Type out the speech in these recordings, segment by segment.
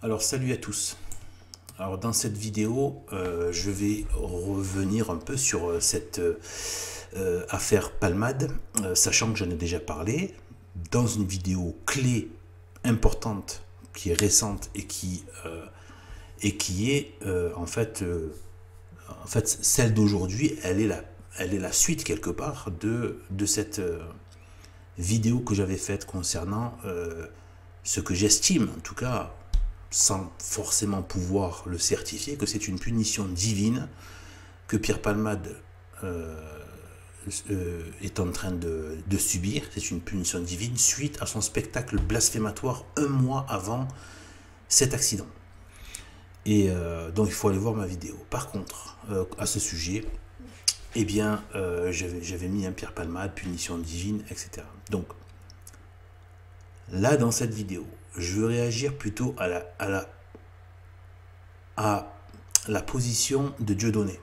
Alors salut à tous. Alors dans cette vidéo, je vais revenir un peu sur cette affaire Palmade, sachant que j'en ai déjà parlé dans une vidéo clé importante qui est récente et qui est en fait celle d'aujourd'hui. Elle est la suite quelque part de cette vidéo que j'avais faite concernant ce que j'estime en tout cas, sans forcément pouvoir le certifier, que c'est une punition divine que Pierre Palmade est en train de subir. C'est une punition divine suite à son spectacle blasphématoire un mois avant cet accident. Et donc il faut aller voir ma vidéo. Par contre, à ce sujet, eh bien, j'avais mis un Pierre Palmade, punition divine, etc. Donc, là, dans cette vidéo, je veux réagir plutôt à la position de Dieudonné.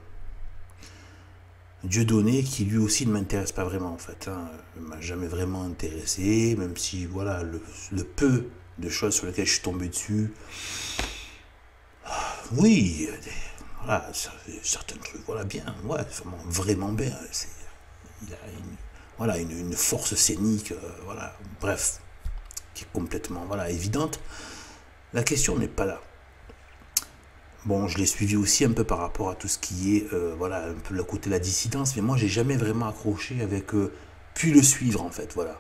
Dieudonné qui lui aussi ne m'intéresse pas vraiment en fait. Ne m'a jamais vraiment intéressé, même si voilà, le peu de choses sur lesquelles je suis tombé dessus. Oui, voilà, certains trucs, voilà, bien, ouais, vraiment bien. Il a voilà, une force scénique, voilà, bref, qui est complètement voilà, évidente. La question n'est pas là. Bon, je l'ai suivi aussi un peu par rapport à tout ce qui est, voilà, un peu le côté de la dissidence, mais moi, j'ai jamais vraiment accroché avec, puis le suivre, en fait, voilà.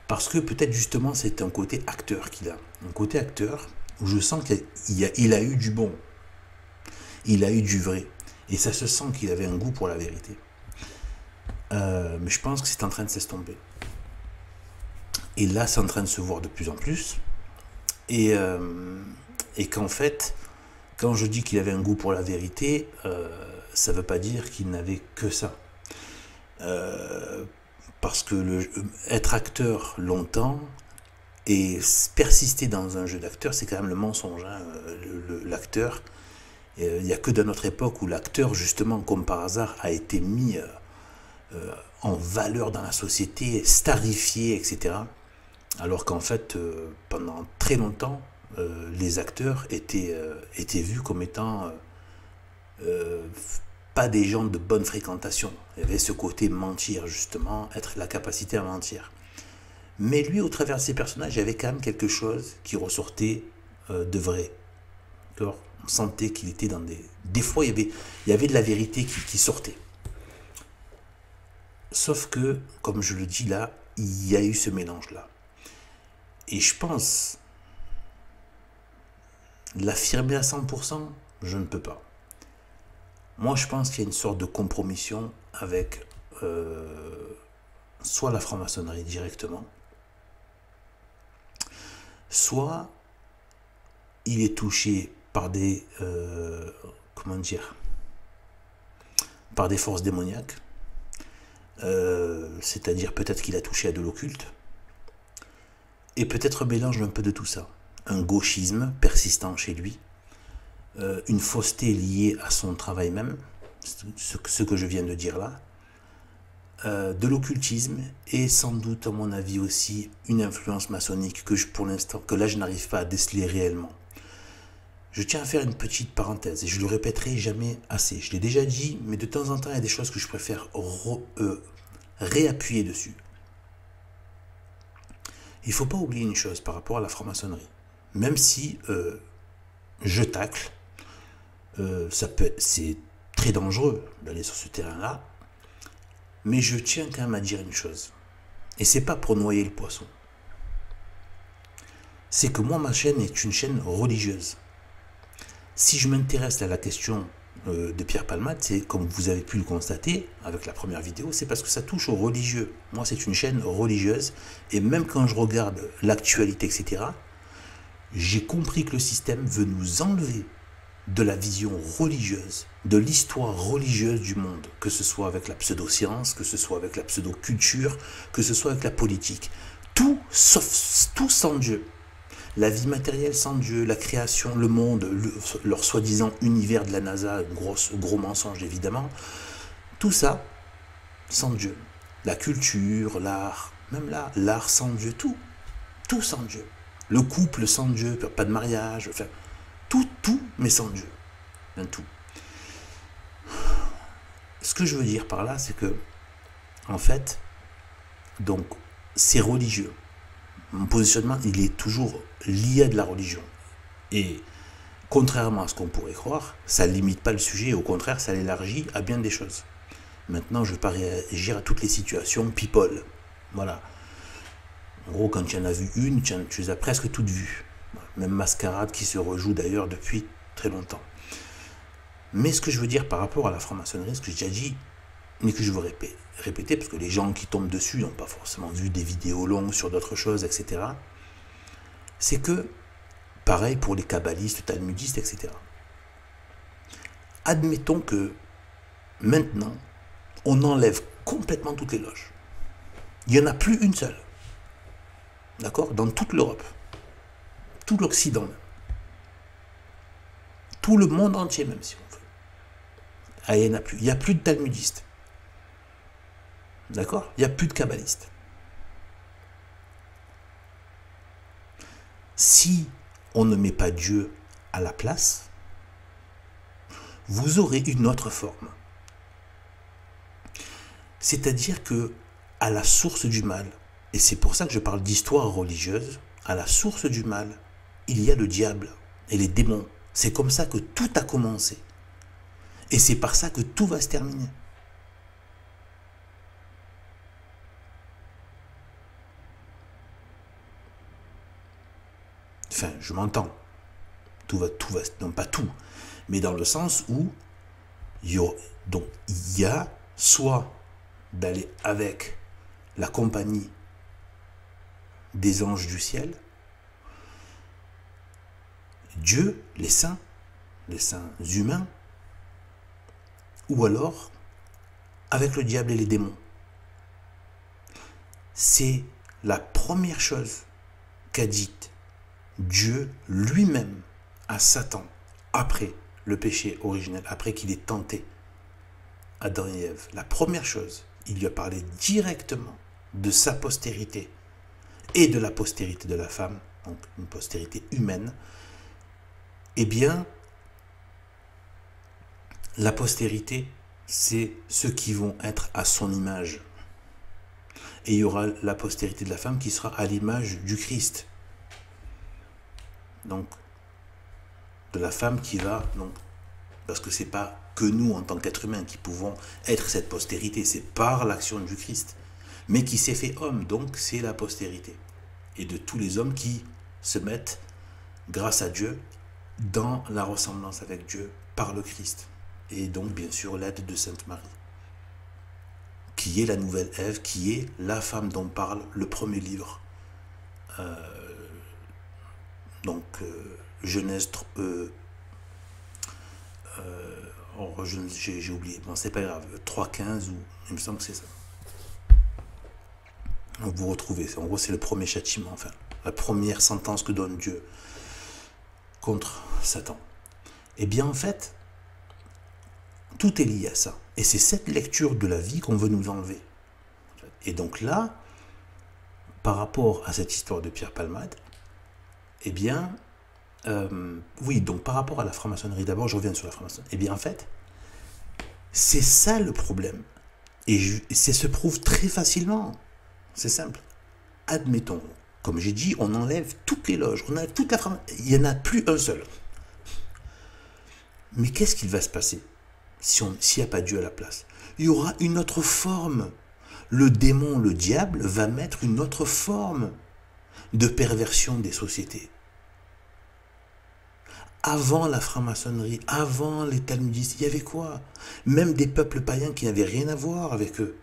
Parce que peut-être, justement, c'est un côté acteur qu'il a. Un côté acteur où je sens qu'il a eu du bon. Il a eu du vrai. Et ça se sent qu'il avait un goût pour la vérité. Mais je pense que c'est en train de s'estomper. Et là, c'est en train de se voir de plus en plus. Et qu'en fait, quand je dis qu'il avait un goût pour la vérité, ça ne veut pas dire qu'il n'avait que ça. Parce que être acteur longtemps et persister dans un jeu d'acteur, c'est quand même le mensonge. Hein. L'acteur, il n'y a que dans notre époque où l'acteur, justement, comme par hasard, a été mis en valeur dans la société, starifié, etc. Alors qu'en fait, pendant très longtemps, les acteurs étaient vus comme étant pas des gens de bonne fréquentation. Il y avait ce côté mentir, justement, être la capacité à mentir. Mais lui, au travers de ses personnages, il y avait quand même quelque chose qui ressortait de vrai. On sentait qu'il était dans des... Des fois, il y avait de la vérité qui sortait. Sauf que, comme je le dis là, il y a eu ce mélange-là. Et je pense l'affirmer à 100%, je ne peux pas. Moi, je pense qu'il y a une sorte de compromission avec soit la franc-maçonnerie directement, soit il est touché par des comment dire, par des forces démoniaques, c'est-à-dire peut-être qu'il a touché à de l'occulte, et peut-être un mélange un peu de tout ça, un gauchisme persistant chez lui, une fausseté liée à son travail même, ce que je viens de dire là, de l'occultisme et sans doute à mon avis aussi une influence maçonnique pour l'instant, que là je n'arrive pas à déceler réellement. Je tiens à faire une petite parenthèse et je le répéterai jamais assez. Je l'ai déjà dit, mais de temps en temps il y a des choses que je préfère réappuyer dessus. Il ne faut pas oublier une chose par rapport à la franc-maçonnerie. Même si je tacle, c'est très dangereux d'aller sur ce terrain-là, mais je tiens quand même à dire une chose. Et c'est pas pour noyer le poisson. C'est que moi, ma chaîne est une chaîne religieuse. Si je m'intéresse à la question de Pierre Palmade, c'est comme vous avez pu le constater avec la première vidéo, c'est parce que ça touche aux religieux. Moi, c'est une chaîne religieuse, et même quand je regarde l'actualité, etc., j'ai compris que le système veut nous enlever de la vision religieuse, de l'histoire religieuse du monde, que ce soit avec la pseudo-science, que ce soit avec la pseudo-culture, que ce soit avec la politique. Tout sans Dieu. La vie matérielle sans Dieu, la création, le monde, leur soi-disant univers de la NASA, gros mensonge évidemment, tout ça sans Dieu. La culture, l'art, même là, l'art sans Dieu, tout sans Dieu. Le couple sans Dieu, pas de mariage, enfin, Tout, mais sans Dieu. Dans tout. Ce que je veux dire par là, c'est que, en fait, donc, c'est religieux. Mon positionnement, il est toujours lié à de la religion. Et contrairement à ce qu'on pourrait croire, ça ne limite pas le sujet, au contraire, ça l'élargit à bien des choses. Maintenant, je ne vais pas réagir à toutes les situations people. Voilà. En gros, quand tu en as vu une, tu les as presque toutes vues. Même Mascarade qui se rejoue d'ailleurs depuis très longtemps. Mais ce que je veux dire par rapport à la franc-maçonnerie, ce que j'ai déjà dit, mais que je veux répéter, parce que les gens qui tombent dessus n'ont pas forcément vu des vidéos longues sur d'autres choses, etc., c'est que, pareil pour les kabbalistes, talmudistes, etc., admettons que maintenant, on enlève complètement toutes les loges. Il n'y en a plus une seule. D'accord? Dans toute l'Europe. Tout l'Occident même. Tout le monde entier même, si on veut. Ah, il n'y en a plus. Il n'y a plus de talmudistes. D'accord? Il n'y a plus de kabbalistes. Si on ne met pas Dieu à la place, vous aurez une autre forme. C'est-à-dire que, à la source du mal, et c'est pour ça que je parle d'histoire religieuse, à la source du mal, il y a le diable et les démons. C'est comme ça que tout a commencé. Et c'est par ça que tout va se terminer. Enfin, je m'entends. Tout va, non pas tout, mais dans le sens où il y a soit d'aller avec la compagnie des anges du ciel, Dieu, les saints humains, ou alors avec le diable et les démons. C'est la première chose qu'a dite Dieu lui-même à Satan après le péché originel, après qu'il ait tenté Adam et Ève. La première chose, il lui a parlé directement de sa postérité et de la postérité de la femme, donc une postérité humaine. Eh bien, la postérité, c'est ceux qui vont être à son image. Et il y aura la postérité de la femme qui sera à l'image du Christ. Donc, de la femme qui va, donc, parce que c'est pas que nous en tant qu'êtres humains qui pouvons être cette postérité, c'est par l'action du Christ, mais qui s'est fait homme, donc c'est la postérité. Et de tous les hommes qui se mettent, grâce à Dieu, dans la ressemblance avec Dieu par le Christ. Et donc, bien sûr, l'aide de Sainte Marie, qui est la nouvelle Ève, qui est la femme dont parle le premier livre. Genèse, j'ai oublié, bon c'est pas grave, 3.15, ou il me semble que c'est ça. Donc vous retrouvez, en gros c'est le premier châtiment, enfin, la première sentence que donne Dieu contre Satan. Et bien en fait, tout est lié à ça. Et c'est cette lecture de la vie qu'on veut nous enlever. Et donc là, par rapport à cette histoire de Pierre Palmade, eh bien, oui, donc par rapport à la franc-maçonnerie, d'abord je reviens sur la franc-maçonnerie, eh bien en fait, c'est ça le problème. Et ça se prouve très facilement. C'est simple. Admettons, comme j'ai dit, on enlève toutes les loges, on enlève toute la franc-maçonnerie, il n'y en a plus un seul. Mais qu'est-ce qu'il va se passer s'il n'y a pas Dieu à la place? Il y aura une autre forme. Le démon, le diable, va mettre une autre forme de perversion des sociétés. Avant la franc-maçonnerie, avant les talmudistes, il y avait quoi? Même des peuples païens qui n'avaient rien à voir avec eux.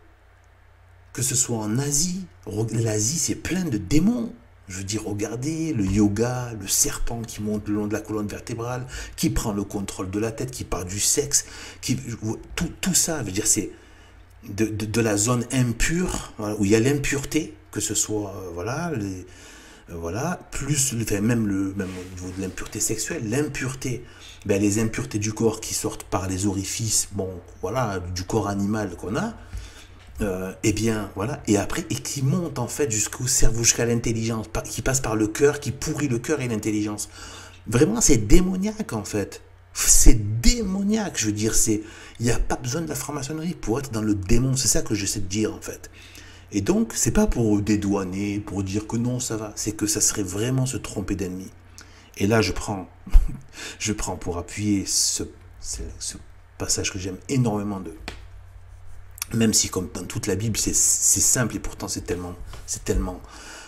Que ce soit en Asie, l'Asie c'est plein de démons. Je veux dire, regardez, le yoga, le serpent qui monte le long de la colonne vertébrale, qui prend le contrôle de la tête, qui part du sexe, tout ça, je veux dire, c'est de la zone impure, voilà, où il y a l'impureté, que ce soit, plus, enfin, même au niveau de l'impureté sexuelle, l'impureté, les impuretés du corps qui sortent par les orifices, bon, voilà, du corps animal qu'on a, eh bien, voilà, et après, et qui monte en fait jusqu'au cerveau, jusqu'à l'intelligence, qui passe par le cœur, qui pourrit le cœur et l'intelligence. Vraiment, c'est démoniaque en fait. C'est démoniaque, je veux dire, il n'y a pas besoin de la franc-maçonnerie pour être dans le démon, c'est ça que j'essaie de dire en fait. Et donc, c'est pas pour dédouaner, pour dire que non, ça va, c'est que ça serait vraiment se tromper d'ennemi. Et là, je prends pour appuyer ce passage que j'aime énormément même si comme dans toute la Bible, c'est simple et pourtant c'est tellement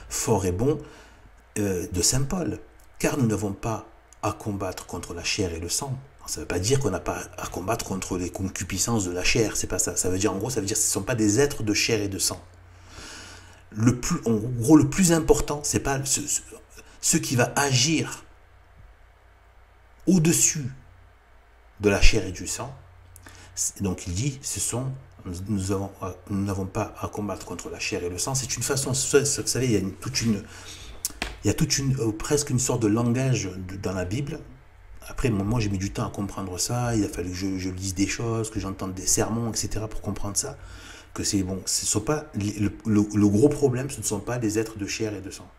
fort et bon, de Saint Paul. Car nous n'avons pas à combattre contre la chair et le sang. Ça ne veut pas dire qu'on n'a pas à combattre contre les concupiscences de la chair, c'est pas ça. Ça veut dire, en gros, ça veut dire que ce ne sont pas des êtres de chair et de sang. En gros, le plus important, c'est pas ce qui va agir au-dessus de la chair et du sang. Donc il dit, nous n'avons pas à combattre contre la chair et le sang. C'est une façon, vous savez, il y a presque une sorte de langage dans la Bible. Après, moi, j'ai mis du temps à comprendre ça. Il a fallu que je lise des choses, que j'entende des sermons, etc. pour comprendre ça. Que c'est bon. Ce sont pas le gros problème, ce ne sont pas les êtres de chair et de sang.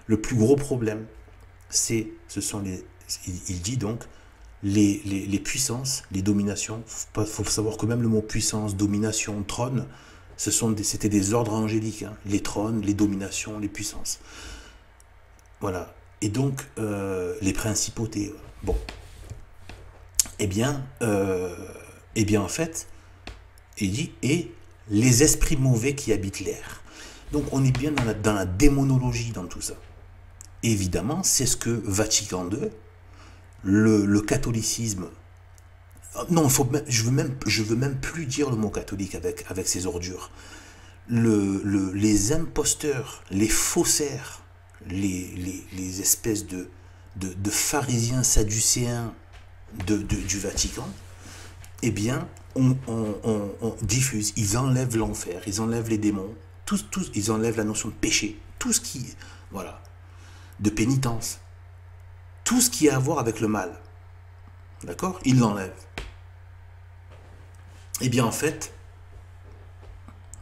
Le plus gros problème, il dit donc, les puissances, les dominations. Faut savoir que même le mot puissance, domination, trône, c'était des ordres angéliques. Hein. Les trônes, les dominations, les puissances. Voilà. Et donc, les principautés. Bon. Eh bien, en fait, il dit, et les esprits mauvais qui habitent l'air. Donc, on est bien dans la démonologie dans tout ça. Évidemment, c'est ce que Vatican II, le catholicisme. Non, je veux même plus dire le mot catholique avec ces ordures. Les imposteurs, les faussaires, les espèces de pharisiens sadducéens du Vatican, eh bien, on diffuse, ils enlèvent l'enfer, ils enlèvent les démons, ils enlèvent la notion de péché, tout ce qui, voilà, de pénitence, tout ce qui a à voir avec le mal, d'accord, ils l'enlèvent. Eh bien, en fait,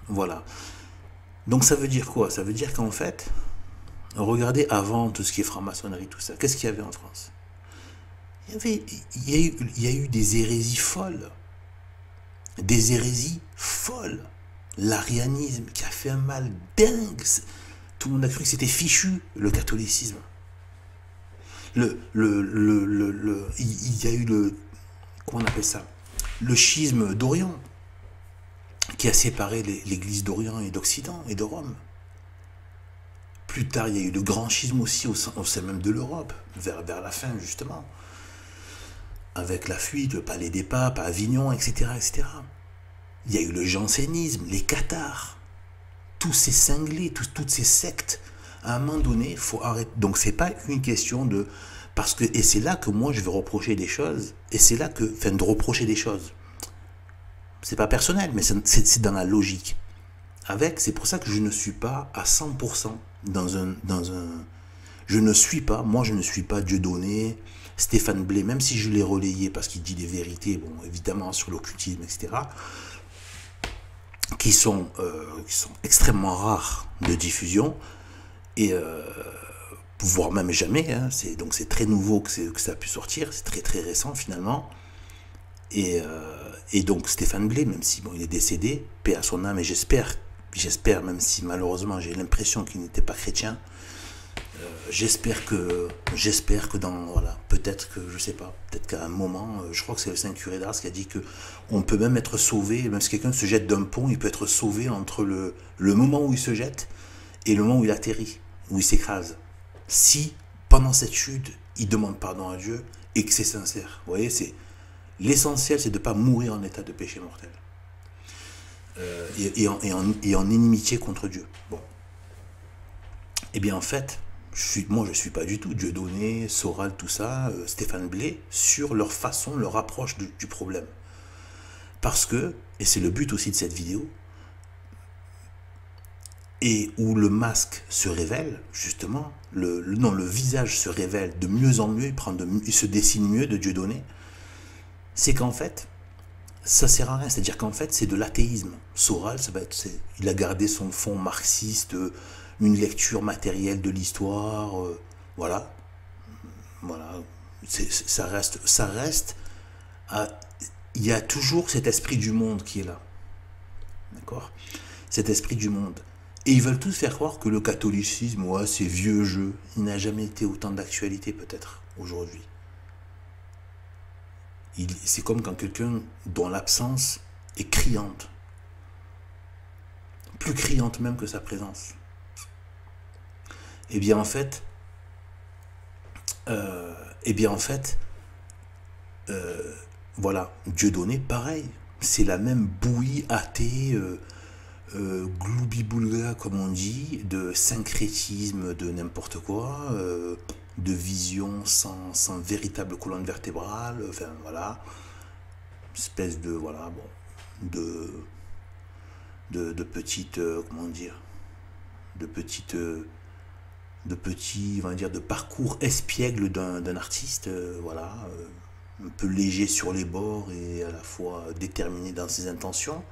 voilà. Donc, ça veut dire quoi? Ça veut dire qu'en fait, regardez avant tout ce qui est franc-maçonnerie, tout ça, qu'est-ce qu'il y avait en France? Il y a eu des hérésies folles. Des hérésies folles. L'arianisme qui a fait un mal dingue. Tout le monde a cru que c'était fichu, le catholicisme. Il y a eu comment on appelle ça? Le schisme d'Orient, qui a séparé l'église d'Orient et d'Occident et de Rome. Plus tard, il y a eu le grand schisme aussi au sein même de l'Europe, vers la fin justement, avec la fuite, le palais des papes, à Avignon, etc., etc. Il y a eu le jansénisme, les cathares, tous ces cinglés, toutes ces sectes. À un moment donné, il faut arrêter. Donc c'est pas une question de... Et c'est là que moi je vais reprocher des choses, et c'est là que... Enfin, de reprocher des choses. C'est pas personnel, mais c'est dans la logique. C'est pour ça que je ne suis pas à 100% je ne suis pas Dieudonné, Stéphane Blé, même si je l'ai relayé parce qu'il dit des vérités, bon, évidemment, sur l'occultisme, etc., qui sont extrêmement rares de diffusion, et voire même jamais, hein, donc c'est très nouveau que ça a pu sortir, c'est très très récent finalement, et donc Stéphane Blé, même si bon, il est décédé, paix à son âme, et j'espère, même si malheureusement j'ai l'impression qu'il n'était pas chrétien, j'espère que dans, voilà, peut-être que, je sais pas, peut-être qu'à un moment, je crois que c'est le Saint Curé d'Ars qui a dit que on peut même être sauvé, même si quelqu'un se jette d'un pont, il peut être sauvé entre le moment où il se jette et le moment où il atterrit, où il s'écrase. Si, pendant cette chute, il demande pardon à Dieu et que c'est sincère. Vous voyez, l'essentiel, c'est de ne pas mourir en état de péché mortel. Et en inimitié contre Dieu. Bon. Eh bien, en fait, moi, je ne suis pas du tout Dieudonné, Soral, tout ça, Stéphane Blé, sur leur façon, leur approche du problème. Parce que, et c'est le but aussi de cette vidéo, et où le masque se révèle, justement, le visage se révèle de mieux en mieux, il se dessine mieux de Dieudonné, c'est qu'en fait, ça sert à rien. C'est-à-dire qu'en fait, c'est de l'athéisme. Soral, il a gardé son fond marxiste, une lecture matérielle de l'histoire, voilà. Voilà. Ça reste il y a toujours cet esprit du monde qui est là. D'accord? Cet esprit du monde. Et ils veulent tous faire croire que le catholicisme, ouais, c'est vieux jeu. Il n'a jamais été autant d'actualité, peut-être, aujourd'hui. C'est comme quand quelqu'un dont l'absence est criante. Plus criante même que sa présence. Eh bien, en fait, voilà, Dieudonné, pareil. C'est la même bouillie athée, gloubi-boulga, comme on dit, de syncrétisme, de n'importe quoi, de vision sans véritable colonne vertébrale, enfin voilà, espèce de, voilà, bon, de petites, comment dire, de petites, de petits, on va dire, de parcours espiègle d'un artiste, voilà, un peu léger sur les bords et à la fois déterminé dans ses intentions.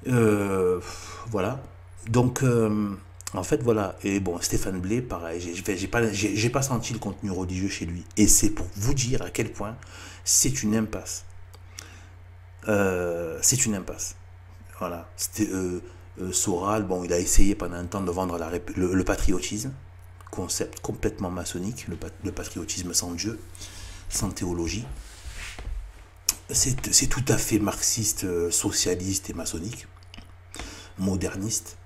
Voilà. Donc, en fait, voilà. Et bon, Stéphane Blé, pareil, j'ai pas senti le contenu religieux chez lui. Et c'est pour vous dire à quel point c'est une impasse. C'est une impasse. Voilà. C'était Soral, bon, il a essayé pendant un temps de vendre le patriotisme, concept complètement maçonnique, le patriotisme sans Dieu, sans théologie. C'est tout à fait marxiste, socialiste et maçonnique, moderniste.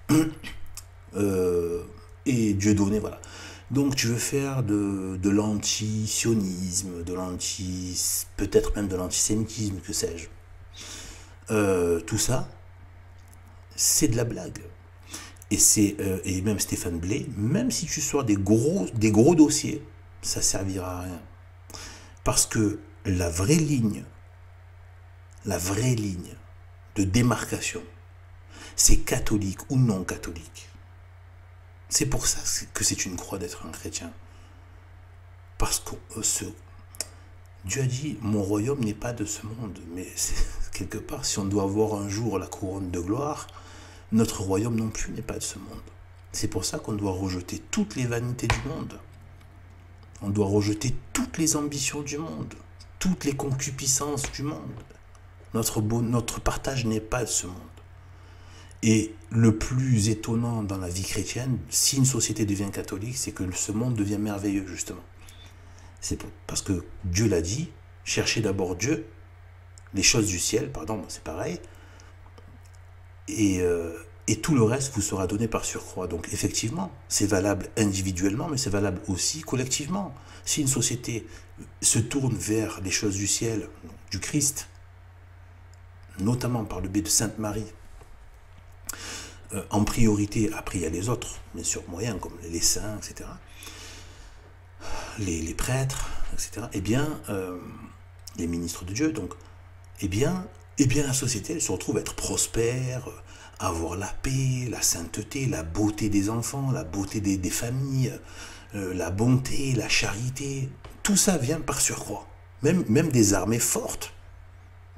Et Dieudonné, voilà. Donc tu veux faire de l'anti-sionisme, peut-être même de l'antisémitisme, que sais-je. Tout ça, c'est de la blague. Et même Stéphane Blé, même si tu sors des gros dossiers, ça servira à rien. Parce que la vraie ligne de démarcation, c'est catholique ou non catholique. C'est pour ça que c'est une croix d'être un chrétien. Parce que Dieu a dit, mon royaume n'est pas de ce monde. Mais quelque part, si on doit avoir un jour la couronne de gloire, notre royaume non plus n'est pas de ce monde. C'est pour ça qu'on doit rejeter toutes les vanités du monde. On doit rejeter toutes les ambitions du monde, toutes les concupiscences du monde. Notre partage n'est pas de ce monde. Et le plus étonnant dans la vie chrétienne, si une société devient catholique, c'est que ce monde devient merveilleux, justement. C'est parce que Dieu l'a dit, cherchez d'abord Dieu, les choses du ciel, pardon, c'est pareil, et tout le reste vous sera donné par surcroît. Donc effectivement, c'est valable individuellement, mais c'est valable aussi collectivement. Si une société se tourne vers les choses du ciel, du Christ, notamment par le biais de Sainte Marie, en priorité, après il y a les autres, bien sûr, moyens, comme les saints, etc., les prêtres, etc., eh bien, les ministres de Dieu, donc, eh bien, la société, elle se retrouve à être prospère, avoir la paix, la sainteté, la beauté des enfants, la beauté des familles, la bonté, la charité. Tout ça vient par surcroît. Même des armées fortes.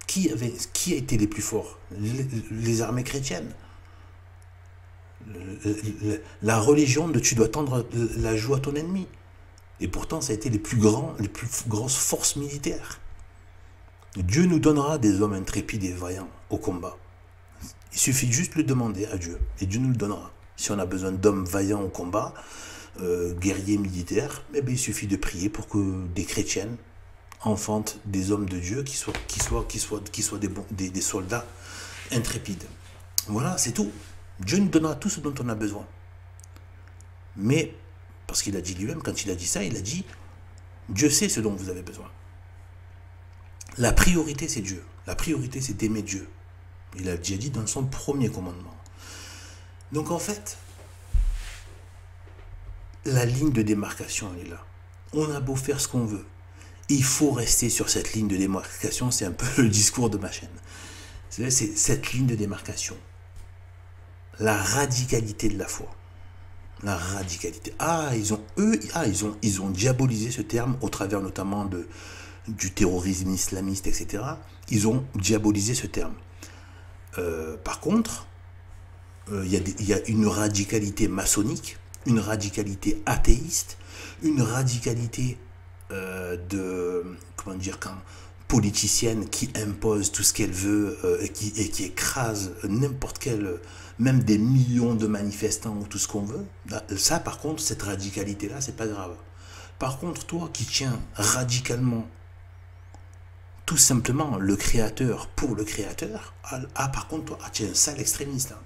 Qui a été les plus forts? Les armées chrétiennes. La religion de tu dois tendre la joue à ton ennemi. Et pourtant, ça a été les plus grosses forces militaires. Dieu nous donnera des hommes intrépides et vaillants au combat. Il suffit juste de le demander à Dieu, et Dieu nous le donnera. Si on a besoin d'hommes vaillants au combat, guerriers militaires, eh bien, il suffit de prier pour que des chrétiennes enfantent des hommes de Dieu qui soient des soldats intrépides. Voilà, c'est tout. Dieu nous donnera tout ce dont on a besoin. Mais, parce qu'il a dit lui-même, quand il a dit ça, il a dit, Dieu sait ce dont vous avez besoin. La priorité, c'est Dieu. La priorité, c'est d'aimer Dieu. Il a déjà dit dans son premier commandement. Donc en fait, la ligne de démarcation, elle est là. On a beau faire ce qu'on veut. Il faut rester sur cette ligne de démarcation. C'est un peu le discours de ma chaîne. C'est cette ligne de démarcation. La radicalité de la foi. La radicalité. Ils ont diabolisé ce terme au travers notamment du terrorisme islamiste, etc., ils ont diabolisé ce terme. Par contre, il y a une radicalité maçonnique, une radicalité athéiste, une radicalité comment dire, politicienne qui impose tout ce qu'elle veut et qui écrase n'importe quel, même des millions de manifestants ou tout ce qu'on veut. Ça, par contre, cette radicalité-là, c'est pas grave. Par contre, toi qui tiens radicalement tout simplement le créateur pour le créateur, par contre, toi, tu es un sale extrémiste. Hein.